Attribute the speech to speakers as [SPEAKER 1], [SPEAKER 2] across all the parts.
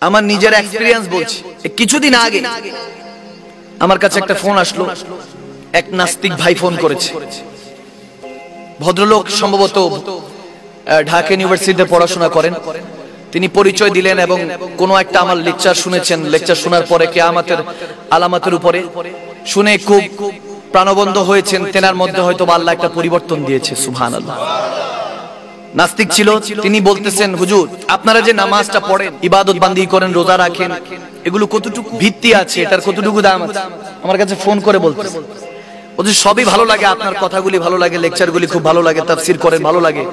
[SPEAKER 1] আমার নিজের এক্সপেরিয়েন্স বলছি। কিছুদিন আগে আমার কাছে একটা ফোন আসলো, এক নাস্তিক ভাই ফোন করেছে। ভদ্রলোক সম্ভবত ঢাকা ইউনিভার্সিটিতে পড়াশোনা করেন। তিনি পরিচয় দিলেন এবং কোনো একটা আমার লেকচার শুনেছেন। লেকচার শোনার পরে কিয়ামতের আলামতের উপরে শুনে খুব প্রাণবন্ত হয়েছেন। তেনার মধ্যে হয়তো আল্লাহ একটা পরিবর্তন দিয়েছে। সুবহানাল্লাহ। নাস্তিক ছিল, তিনি বলতেছেন, হুজুর আপনারা যে নামাজটা পড়েন, ইবাদত বান্দি করেন, রোজা রাখেন, এগুলো কতটুকু ভিত্তি আছে, এটার কতটুকু দাম আছে? আমার কাছে ফোন করে বলতেছে। বলছে সবই ভালো লাগে, আপনার কথাগুলি ভালো লাগে, লেকচারগুলি খুব ভালো লাগে, তাফসীর করেন ভালো লাগে,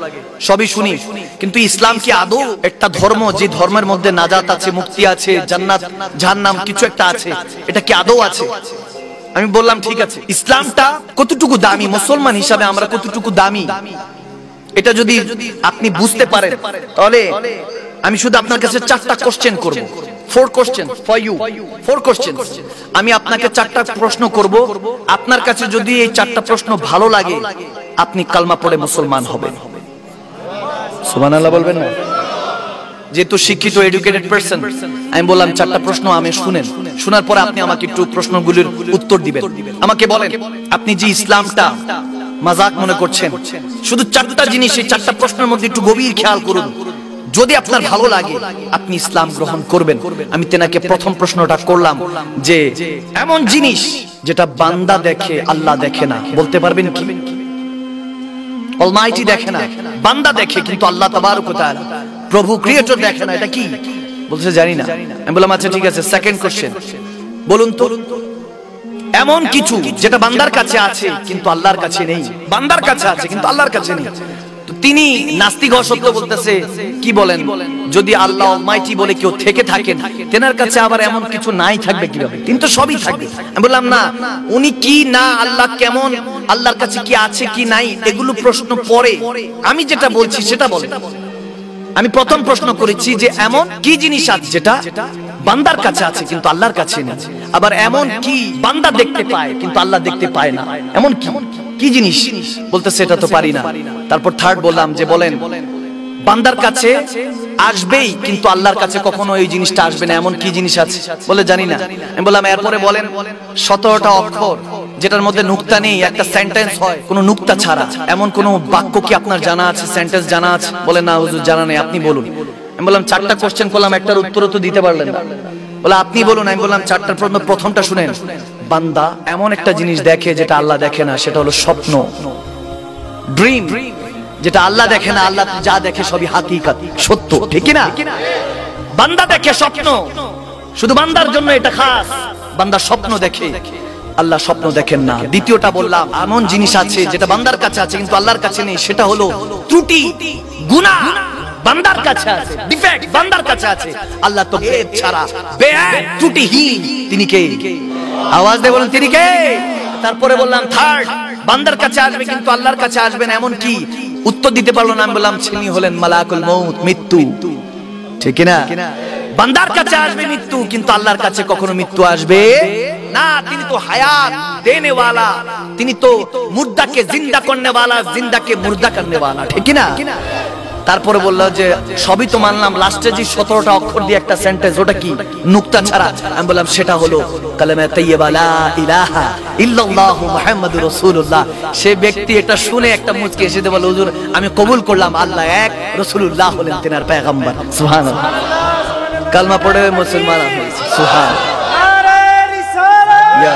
[SPEAKER 1] সবই শুনি, কিন্তু ইসলাম কি আদৌ একটা ধর্ম যে ধর্মের মধ্যে নাজাত আছে, মুক্তি আছে, জান্নাত জাহান্নাম কিছু একটা আছে, এটা কি আদৌ আছে? আমি বললাম ঠিক আছে, ইসলামটা কতটুকু দামি, মুসলমান হিসাবে আমরা কতটুকু দামি, এটা যদি আপনি বুঝতে পারেন তাহলে আমি শুধু আপনার কাছে 4টা কোশ্চেন করব। 4 কোশ্চেন ফর ইউ, 4 কোশ্চেন। আমি আপনাকে 4টা প্রশ্ন করব। আপনার কাছে যদি এই 4টা প্রশ্ন ভালো লাগে, আপনি কালমা পড়ে মুসলমান হবেন। সুবহানাল্লাহ বলবেন না? যেহেতু শিক্ষিত এডুকেটেড পারসন, আমি বললাম 4টা প্রশ্ন আমি শুনেন, শোনার পরে আপনি আমাকে একটু প্রশ্নগুলির উত্তর দিবেন। আমাকে বলেন আপনি যে ইসলামটা মাজাক মনে করছেন, শুধু 4টা জিনিস, এই 4টা প্রশ্নের মধ্যে একটু গভীর খেয়াল করুন। যদি আপনার ভালো লাগে আপনি ইসলাম গ্রহণ করবেন। আমি তেনাকে প্রথম প্রশ্নটা করলাম যে এমন জিনিস যেটা বান্দা দেখে আল্লাহ দেখে না, বলতে পারবেন কি? অলমাইটি দেখে না, বান্দা দেখে, কিন্তু আল্লাহ তাবারক ওয়া তাআলা প্রভু ক্রিয়েটর দেখে না, এটা কি? বলছে জানি না। আমি বললাম আচ্ছা ঠিক আছে, সেকেন্ড কোশ্চেন, বলুন তো এমন কিছু যেটা বান্দার কাছে আছে কিন্তু আল্লাহর কাছে নেই, বান্দার কাছে আছে কিন্তু আল্লাহর কাছে নেই। তো তিনি নাস্তিক হওয়া সত্ত্বেও বলতেছে কি বলেন, যদি আল্লাহ অলমাইটি বলে কেউ থেকে থাকেন, তেনার কাছে আবার এমন কিছু নাই থাকবে কিভাবে? তিনি তো সবই থাকবে। আমি বললাম না, উনি কি না, আল্লাহ কেমন, আল্লাহর কাছে কি আছে কি নাই, এগুলো প্রশ্ন পরে, আমি যেটা বলছি সেটা বলেন। আমি প্রথম প্রশ্ন করেছি যে এমন কি জিনিস আছে যেটা বান্দার কাছে আছে কিন্তু আল্লাহর কাছে নেই, আবার এমন কি বান্দা দেখতে পায় কিন্তু আল্লাহ দেখতে পায় না, এমন কি জিনিস? বলতেছে এটা তো পারি না। তারপর থার্ড বললাম যে বলেন বান্দার কাছে আসবেই কিন্তু আল্লাহর কাছে কখনো এই জিনিসটা আসবে না, এমন কি জিনিস আছে? বলে জানি না। আমি বললাম এরপরে বলেন 17টা অক্ষর যেটার মধ্যে নুক্তা নেই, একটা সেন্টেন্স হয় কোনো নুক্তা ছাড়া, এমন কোন বাক্য কি আপনার জানা আছে, সেন্টেন্স জানা আছে? বলে না হুজুর জানা নেই, আপনি বলুন। আমি বললাম 4টা কোশ্চেন করলাম, একটার উত্তরও তো দিতে পারলেন না। বলে আপনি বলুন। আমি বললাম 4টার প্রথমটা শুনেন, বান্দা এমন একটা জিনিস দেখে যেটা আল্লাহ দেখে না, সেটা হলো স্বপ্ন, ড্রিম, যেটা আল্লাহ দেখে না। আল্লাহ যা দেখে সবই হাকিকত, সত্য, ঠিক না? বান্দা দেখে স্বপ্ন, শুধু বান্দার জন্য এটা খাস, বান্দা স্বপ্ন দেখে, আল্লাহ স্বপ্ন দেখেন না। দ্বিতীয়টা বললাম এমন জিনিস আছে যেটা বান্দার কাছে আছে কিন্তু আল্লাহর কাছে নেই, সেটা হলো ত্রুটি, গুনাহ, বান্দার কাছে আছে, ডিফেক্ট বান্দার কাছে আছে। আল্লাহ তো বেদ ছাড়া, বেআইব, ত্রুটিহীন, তিনি কে? আওয়াজ দিয়ে বলুন তিনি কে? তারপরে বললাম থার্ড, বান্দার কাছে আসবে কিন্তু আল্লাহর কাছে আসবে না, এমন কি? উত্তর দিতে পারলো না। আমি বললাম তিনি হলেন মালাকুল মউত, মৃত্যু, ঠিক না? বান্দার কাছে আসবে মৃত্যু কিন্তু আল্লাহর কাছে কখনো মৃত্যু আসবে না। তিনি তো হায়াত দেনে ওয়ালা, তিনি তো মুর্দাকে জিন্দা করনে ওয়ালা, জিন্দাকে মুর্দা করনে ওয়ালা, ঠিক না? তারপরে বললো যে সবই তো মানলাম, লাস্টে যে 17টা অক্ষর দিয়ে একটা সেন্টেন্স, ওটা কি? নুকতা ছাড়া। আমি বললাম সেটা হলো কালেমা তাইয়্যিবা লা ইলাহা ইল্লাল্লাহু মুহাম্মাদুর রাসূলুল্লাহ। সে ব্যক্তি এটা শুনে একটা মুচকি এসে দিয়ে বলে হুজুর আমি কবুল করলাম, আল্লাহ এক, রাসূলুল্লাহ হলেন তেনার পয়গম্বর। সুবহানাল্লাহ। কালমা পড়ে মুসলমান হয়েছে। সুবহানাল্লাহ। নারে রিসালাত, ইয়া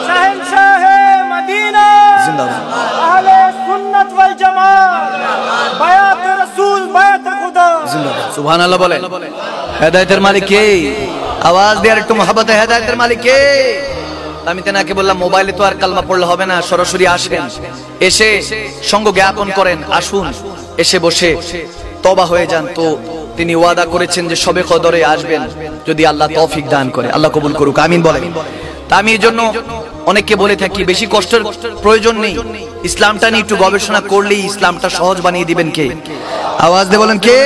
[SPEAKER 1] শাহেনশাহে মদিনা জিন্দাবাদ, আহলে সুন্নাত ওয়াল জামাত, বায়াত রাসূল, বায়াত খুদা জিন্দাবাদ। সুবহানাল্লাহ বলেন। হেদায়েতের মালিক কে? আওয়াজ দিয়ে একটু মহব্বতে, হেদায়েতের মালিক কে? আমি তেনাকে বললাম মোবাইলে তো আর কালমা পড়লে হবে না, সরাসরি আসেন, এসে সঙ্গ জ্ঞাপন করেন, আসুন, এসে বসে তওবা হয়ে যান। তো তিনি ওয়াদা করেছেন যে সবে কদরে আসবেন যদি আল্লাহ তৌফিক দান করে। আল্লাহ কবুল করুক, আমিন বলেন। তা আমি এর জন্য অনেককে বলে থাকি বেশি কষ্টের প্রয়োজন নেই, ইসলামটা নিয়ে একটু গবেষণা করলেই ইসলামটা সহজ বানিয়ে দিবেন কে? আওয়াজ দিয়ে বলেন কে?